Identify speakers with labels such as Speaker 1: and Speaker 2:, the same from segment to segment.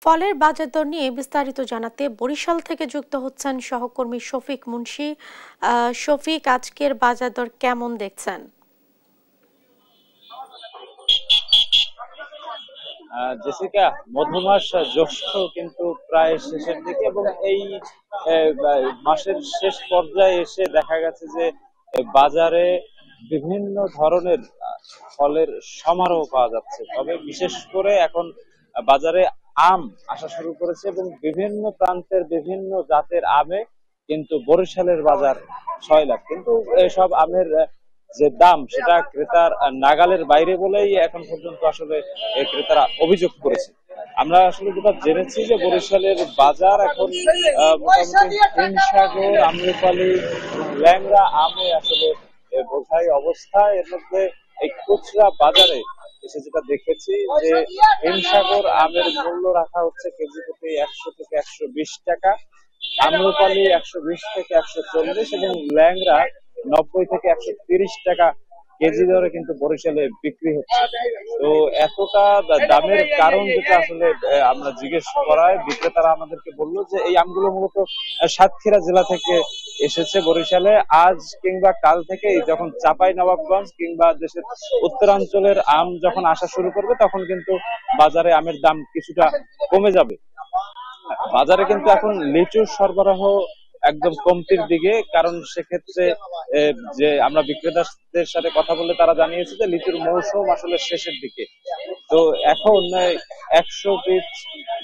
Speaker 1: ফলের বাজার দর নিয়ে বিস্তারিত জানাতে বরিশাল থেকে যুক্ত হচ্ছেন সহকর্মী শফিক মুন্সি। শফিক, আজকের বাজার দর কেমন দেখছেন?
Speaker 2: জেসিকা, মধুমাস জ্যৈষ্ঠ কিন্তু প্রায় শেষের দিকে এবং এই মাসের শেষ পর্যায়ে এসে দেখা গেছে যে বাজারে বিভিন্ন ধরনের ফলের সমারোহ পাওয়া যাচ্ছে। তবে বিশেষ করে এখন বাজারে আম আসা শুরু করেছে এবং বিভিন্ন প্রান্তের বিভিন্ন জাতের আমে কিন্তু বরিশালের বাজার 6 লাখ, কিন্তু এসব আমের যে দাম সেটা ক্রেতার নাগালের বাইরে বলেই এখন পর্যন্ত আসলে ক্রেতারা অভিযোগ করেছে। আমরা আসলে যেটা জেনেছি যে বরিশালের বাজার এখন মোটামুটি হিমসাগর, আম্রপালি, ল্যাংড়া আমে আসলে বোঝাই অবস্থা। এর মধ্যে এই খুচরা বাজারে এসে যেটা দেখেছি যে হিমসাগর আমের মূল্য রাখা হচ্ছে কেজি প্রতি 100 থেকে 120 টাকা, আম্রপালি 120 থেকে 140 এবং ল্যাংড়া 90 থেকে 130 টাকা কেজি দরে কিন্তু বরিশালে বিক্রি হচ্ছে। তো এতটা দামের কারণ যেটা আসলে আমরা জিজ্ঞেস করায় বিক্রেতারা আমাদেরকে বললো যে এই আমগুলো মূলত সাতক্ষীরা জেলা থেকে এসেছে বরিশালে। আজ কিংবা কাল থেকে যখন চাঁপাইনবাবগঞ্জ কিংবা দেশের উত্তরাঞ্চলের আম যখন আসা শুরু করবে তখন কিন্তু বাজারে আমের দাম কিছুটা কমে যাবে। বাজারে কিন্তু এখন লিচুর সরবরাহ একদম কমতির দিকে, কারণ সেক্ষেত্রে যে আমরা বিক্রেতাদের সাথে কথা বলে তারা জানিয়েছে যে লিচুর মৌসুম আসলে শেষের দিকে। তো এখন 100 পিস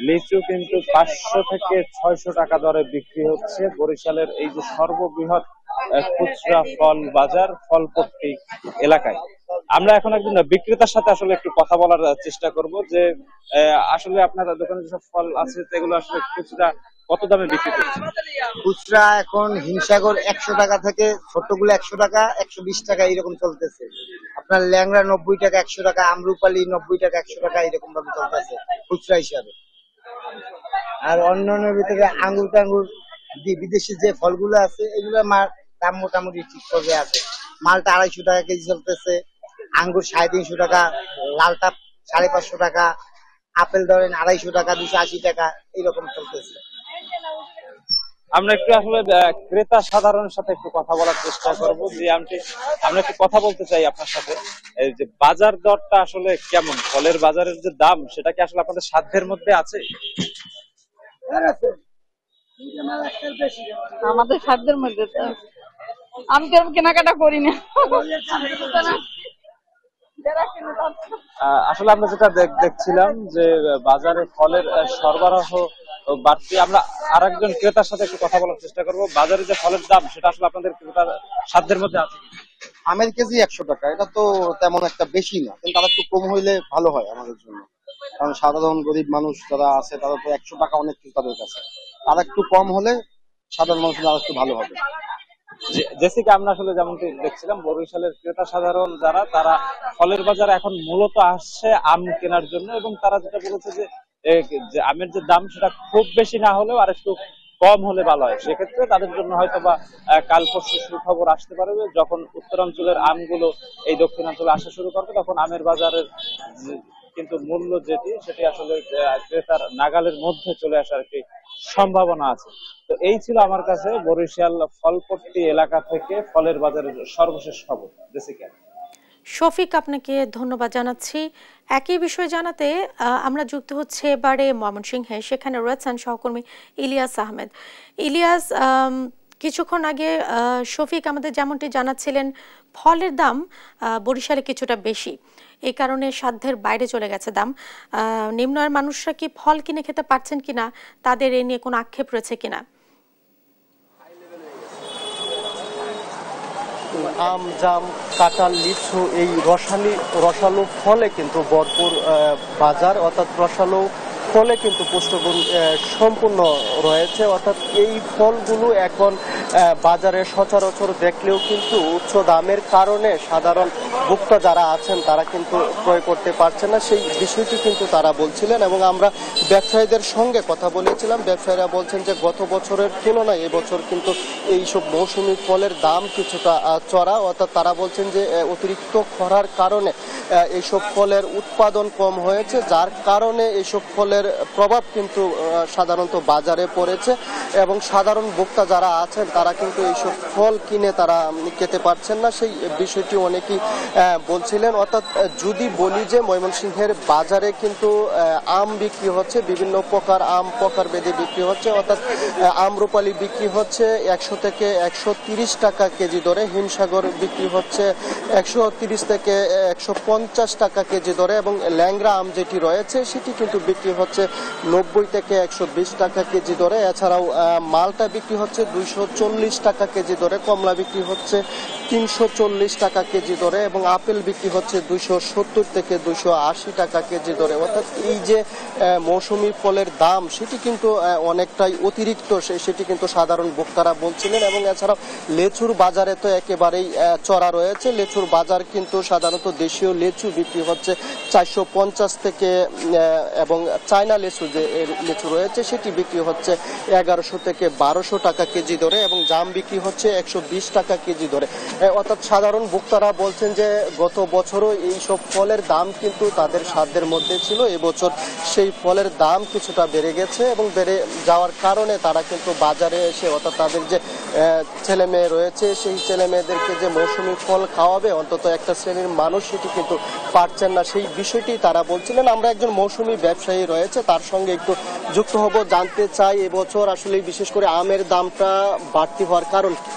Speaker 2: লিচু কিন্তু 500 থেকে 600 টাকা দরে বিক্রি হচ্ছে বরিশালের এই যে সর্ববৃহৎ খুচরা ফল বাজার ফলপট্টি এলাকায়। আমরা এখন একজন বিক্রেতার সাথে আসলে একটু কথা বলার চেষ্টা করব যে আসলে আপনার দোকানে যেসব ফল আছে সেগুলো আসলে খুচরা কত দামে বিক্রি করছেন?
Speaker 3: খুচরা এখন হিমসাগর 100 টাকা থেকে ছোটগুলো 100 টাকা 120 টাকা এরকম চলতেছে। আপনার ল্যাংড়া 90 টাকা 100 টাকা, আম্রপালি 90 টাকা 100 টাকা এরকম ভাবে চলতেছে খুচরা হিসাবে। আর অন্যান্যের ভিতরে আঙ্গুর টাঙ্গুর বিদেশি যে ফলগুলো আছে এগুলো দাম মোটামুটি ঠিক পর্যায়ে আছে। মালটা 250 টাকা কেজি চলতেছে, আঙ্গুর 350 টাকা, লালটা 550 টাকা, আপেল ধরেন 250 টাকা 280 টাকা এরকম চলতেছে।
Speaker 2: আমরা একটু আসলে ক্রেতা সাধারণের সাথে একটু কথা বলার চেষ্টা করব যে আমরা একটু কথা বলতে চাই আপনার সাথে যে বাজার দরটা আসলে কেমন, ফলের বাজারের যে দাম সেটা কি আসলে আপনাদের সাধ্যের মধ্যে আছে?
Speaker 4: আমাদের সাধ্যের মধ্যে তো আমি তো কেনাকাটা করি না।
Speaker 2: আসলে আমরা যেটা দেখছিলাম যে বাজারে ফলের সরবরাহ বাড়তি। আমরা আরেকজন ক্রেতার সাথে একটু কথা বলার চেষ্টা করব। বাজারে যে ফলের দাম সেটা আসলে আপনাদের ক্রেতার সাধ্যের মধ্যে আছে?
Speaker 5: আমের কেজি 100 টাকা, এটা তো তেমন একটা বেশি না, কিন্তু আর একটু কম হইলে ভালো হয় আমাদের জন্য। কারণ সাধারণ গরিব মানুষ যারা আছে তারা তো 100 টাকা অনেক কিছু তাদের কাছে, আর একটু কম হলে সাধারণ মানুষের আর একটু ভালো হবে।
Speaker 2: জেসিকা, আমরা আসলে যেমনটি দেখছিলাম বরিশালের ক্রেতা সাধারণ যারা তারা ফলের বাজারে এখন মূলত আসছে আম কেনার জন্য, এবং তারা যেটা বলেছে যে আমের যে দাম সেটা খুব বেশি না হলেও আর একটু কম হলে ভালো হয়। সেক্ষেত্রে তাদের জন্য হয়তো বা কাল পরশু সুখবর আসতে পারবে। যখন উত্তরাঞ্চলের আমগুলো এই দক্ষিণাঞ্চলে আসা শুরু করবে তখন আমের বাজারের কিন্তু মূল্য সেটি আসলে ক্রেতার নাগালের মধ্যে চলে আসার একটি সম্ভাবনা আছে। তো এই ছিল আমার কাছে বরিশাল ফলপট্টি এলাকা থেকে ফলের বাজারের সর্বশেষ খবর। জেসিকা।
Speaker 1: শফিক, আপনাকে ধন্যবাদ জানাচ্ছি। একই বিষয় জানাতে আমরা যুক্ত হচ্ছে এবারে ময়মনসিংহে, সেখানে রয়েছেন সহকর্মী ইলিয়াস আহমেদ। ইলিয়াস, কিছুক্ষণ আগে শফিক আমাদের যেমনটি জানাচ্ছিলেন ফলের দাম বরিশালে কিছুটা বেশি, এই কারণে সাধ্যের বাইরে চলে গেছে দাম। নিম্ন আয়ের মানুষরা কি ফল কিনে খেতে পারছেন কিনা, তাদের এ নিয়ে কোনো আক্ষেপ রয়েছে কিনা?
Speaker 6: আম, জাম, কাঁঠাল, লিচু এই রসালো ফলে কিন্তু ভরপুর বাজার, অর্থাৎ রসালো ফলে কিন্তু পুষ্টিগুণ সম্পূর্ণ রয়েছে। অর্থাৎ এই ফলগুলো এখন বাজারে সচরাচর দেখলেও কিন্তু উচ্চ দামের কারণে সাধারণ ভোক্তা যারা আছেন তারা কিন্তু ক্রয় করতে পারছে না, সেই বিষয়টি কিন্তু তারা বলছিলেন। এবং আমরা ব্যবসায়ীদের সঙ্গে কথা বলেছিলাম, ব্যবসায়ীরা বলছেন যে গত বছরের তুলনায় এবছর কিন্তু এইসব মৌসুমি ফলের দাম কিছুটা চড়া। অর্থাৎ তারা বলছেন যে অতিরিক্ত খরার কারণে এইসব ফলের উৎপাদন কম হয়েছে, যার কারণে এইসব ফলের ফলের প্রভাব কিন্তু সাধারণত বাজারে পড়েছে এবং সাধারণ ভোক্তা যারা আছেন তারা কিন্তু এইসব ফল কিনে তারা খেতে পারছেন না, সেই বিষয়টি অনেকেই বলছিলেন। অর্থাৎ যদি বলি যে ময়মনসিংহের বাজারে কিন্তু আম বিক্রি হচ্ছে, বিভিন্ন প্রকার আম প্রকার বেঁধে বিক্রি হচ্ছে, অর্থাৎ আম্রপালি বিক্রি হচ্ছে 100 থেকে 130 টাকা কেজি দরে, হিমসাগর বিক্রি হচ্ছে 130 থেকে 150 টাকা কেজি দরে এবং ল্যাংড়া আম যেটি রয়েছে সেটি কিন্তু বিক্রি হচ্ছে 90 থেকে 120 টাকা কেজি দরে। এছাড়াও মালটা বিক্রি হচ্ছে 240 টাকা কেজি দরে, কমলা বিক্রি হচ্ছে 340 টাকা কেজি দরে এবং আপেল বিক্রি হচ্ছে 270 থেকে 280 টাকা কেজি দরে। অর্থাৎ এই যে মৌসুমি ফলের দাম সেটি কিন্তু অনেকটাই অতিরিক্ত, সেটি কিন্তু সাধারণ ভোক্তারা বলছিলেন। এবং এছাড়াও লেচুর বাজারে তো একেবারেই চড়া রয়েছে। লেচুর বাজার কিন্তু সাধারণত দেশীয় লেচু বিক্রি হচ্ছে 450 থেকে এবং চায়না লেচু যে লেচু রয়েছে সেটি বিক্রি হচ্ছে 1100 থেকে 1200 টাকা কেজি দরে এবং জাম বিক্রি হচ্ছে 120 টাকা কেজি দরে। অর্থাৎ সাধারণ ভোক্তারা বলছেন যে গত বছরও এইসব ফলের দাম কিন্তু তাদের সাধ্যের মধ্যে ছিল, এবছর সেই ফলের দাম কিছুটা বেড়ে গেছে এবং বেড়ে যাওয়ার কারণে তারা কিন্তু বাজারে এসে, অর্থাৎ তাদের যে ছেলে মেয়ে রয়েছে সেই ছেলে মেয়েদেরকে যে মৌসুমি ফল খাওয়াবে অন্তত একটা শ্রেণীর মানুষ সেটি কিন্তু পারছেন না, সেই বিষয়টি তারা বলছিলেন। আমরা একজন মৌসুমি ব্যবসায়ী রয়েছে তার সঙ্গে একটু যুক্ত হব, জানতে চাই এবছর আসলে বিশেষ করে আমের দামটা বাড়তি হওয়ার কারণ কি?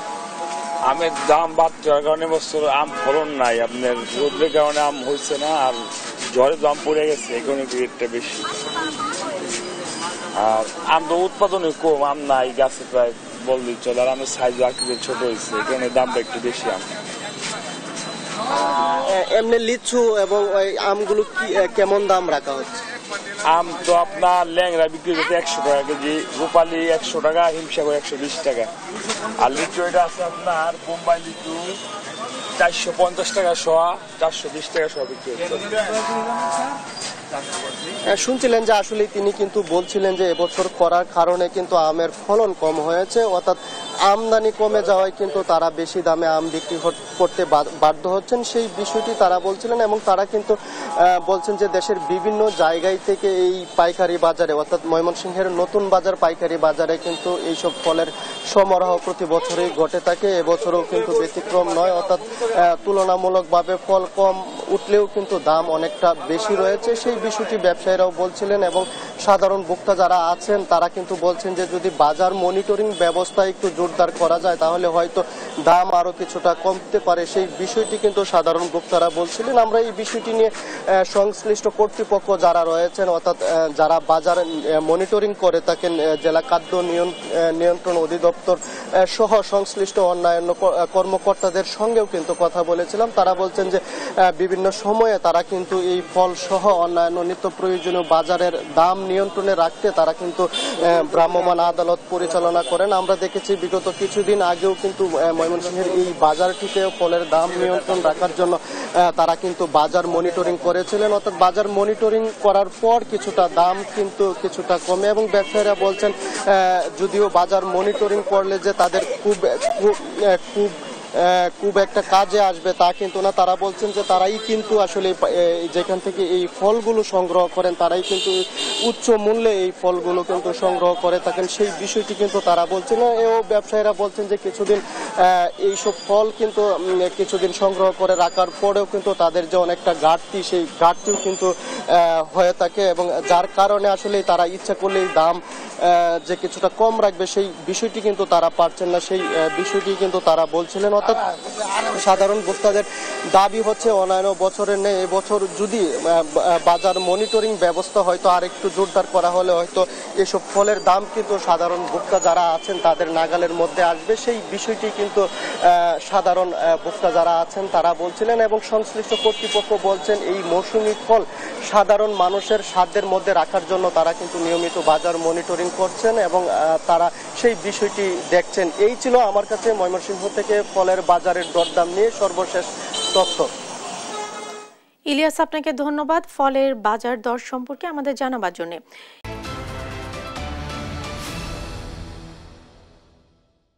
Speaker 7: আমের দাম বাড়তে হওয়ার কারণে বছর আম ফলন নাই, আপনার রোদের কারণে আম হয়েছে না, আর ঝড়ে দাম পড়ে গেছে, এই কারণে রেটটা বেশি। আর আম তো উৎপাদনে কম, আম নাই গাছে প্রায় বললেই চলে, আর আমের সাইজ আকৃতি ছোট হয়েছে, এই কারণে দামটা একটু বেশি। আম
Speaker 6: এমনি লিচু এবং ওই আমগুলো কি কেমন দাম রাখা হচ্ছে?
Speaker 7: আম তো আপনার ল্যাংড়া বিক্রি করতে 100 টাকা কেজি, রূপালি 100 টাকা, হিমসাগর 120 টাকা। আর লিচু এটা আছে আপনার বোম্বাই লিচু 450 টাকা শোয়া, 420 টাকা শোয়া বিক্রি হচ্ছে।
Speaker 6: শুনছিলেন যে আসলে তিনি কিন্তু বলছিলেন যে এবছর করার কারণে কিন্তু আমের ফলন কম হয়েছে, অর্থাৎ আমদানি কমে যাওয়ায় কিন্তু তারা বেশি দামে আম বিক্রি করতে বাধ্য হচ্ছেন, সেই বিষয়টি তারা বলছিলেন। এবং তারা কিন্তু বলছেন যে দেশের বিভিন্ন জায়গায় থেকে এই পাইকারি বাজারে, অর্থাৎ ময়মনসিংহের নতুন বাজার পাইকারি বাজারে কিন্তু এইসব ফলের সমারোহ প্রতি বছরই ঘটে থাকে, এবছরও কিন্তু ব্যতিক্রম নয়। অর্থাৎ তুলনামূলকভাবে ফল কম উঠলেও কিন্তু দাম অনেকটা বেশি রয়েছে, সেই বিষয়টি ব্যবসায়ীরাও বলছিলেন। এবং সাধারণ ভোক্তা যারা আছেন তারা কিন্তু বলছেন যে যদি বাজার মনিটরিং ব্যবস্থা একটু জোরদার করা যায় তাহলে হয়তো দাম আরো কিছুটা কমতে পারে, সেই বিষয়টি কিন্তু সাধারণ ভোক্তারা বলছিলেন। আমরা এই বিষয়টি নিয়ে সংশ্লিষ্ট কর্তৃপক্ষ যারা রয়েছেন, অর্থাৎ যারা বাজার মনিটরিং করে থাকেন, জেলা খাদ্য নিয়ন্ত্রণ অধিদপ্তর সহ সংশ্লিষ্ট অন্যান্য কর্মকর্তাদের সঙ্গেও কিন্তু কথা বলেছিলাম। তারা বলছেন যে বিভিন্ন সময়ে তারা কিন্তু এই ফল সহ অন্যান্য নিত্য প্রয়োজনীয় বাজারের দাম নিয়ন্ত্রণে রাখতে তারা কিন্তু ভ্রাম্যমাণ আদালত পরিচালনা করেন। আমরা দেখেছি বিগত কিছুদিন আগেও কিন্তু ময়মনসিংহের এই বাজারটিতেও ফলের দাম নিয়ন্ত্রণ রাখার জন্য তারা কিন্তু বাজার মনিটরিং করেছিলেন, অর্থাৎ বাজার মনিটরিং করার পর কিছুটা দাম কিন্তু কিছুটা কমে। এবং ব্যবসায়ীরা বলছেন যদিও বাজার মনিটরিং করলে যে তাদের খুব একটা কাজে আসবে তা কিন্তু না, তারা বলছেন যে তারাই কিন্তু আসলে যেখান থেকে এই ফলগুলো সংগ্রহ করেন তারাই কিন্তু উচ্চ মূল্যে এই ফলগুলো কিন্তু সংগ্রহ করে থাকেন, সেই বিষয়টি কিন্তু তারা বলছেন। এও ব্যবসায়ীরা বলছেন যে কিছুদিন এইসব ফল কিন্তু কিছুদিন সংগ্রহ করে রাখার পরেও কিন্তু তাদের যে অনেকটা ঘাটতি, সেই ঘাটতিও কিন্তু হয়ে থাকে এবং যার কারণে আসলে তারা ইচ্ছা করলেই দাম যে কিছুটা কম রাখবে সেই বিষয়টি কিন্তু তারা পারছেন না, সেই বিষয়টি কিন্তু তারা বলছিলেন। অর্থাৎ সাধারণ ভোক্তাদের দাবি হচ্ছে অন্যান্য বছরের নেই এবছর যদি বাজার মনিটরিং ব্যবস্থা হয়তো আরেকটু জোরদার করা হলে হয়তো এসব ফলের দাম কিন্তু সাধারণ ভোক্তা যারা আছেন তাদের নাগালের মধ্যে আসবে, সেই বিষয়টি কিন্তু সাধারণ ভোক্তা যারা আছেন তারা বলছিলেন। এবং সংশ্লিষ্ট কর্তৃপক্ষ বলছেন এই মৌসুমি ফল সাধারণ মানুষের সাধ্যের মধ্যে রাখার জন্য তারা কিন্তু নিয়মিত বাজার মনিটরিং করছেন এবং তারা সেই বিষয়টি দেখছেন। এই ছিল আমার কাছে ময়মনসিংহ থেকে ফলের বাজারের দরদাম নিয়ে সর্বশেষ তথ্য।
Speaker 1: ইলিয়াস, আপনাকে ধন্যবাদ ফলের বাজার দর সম্পর্কে আমাদের জানাবার জন্য।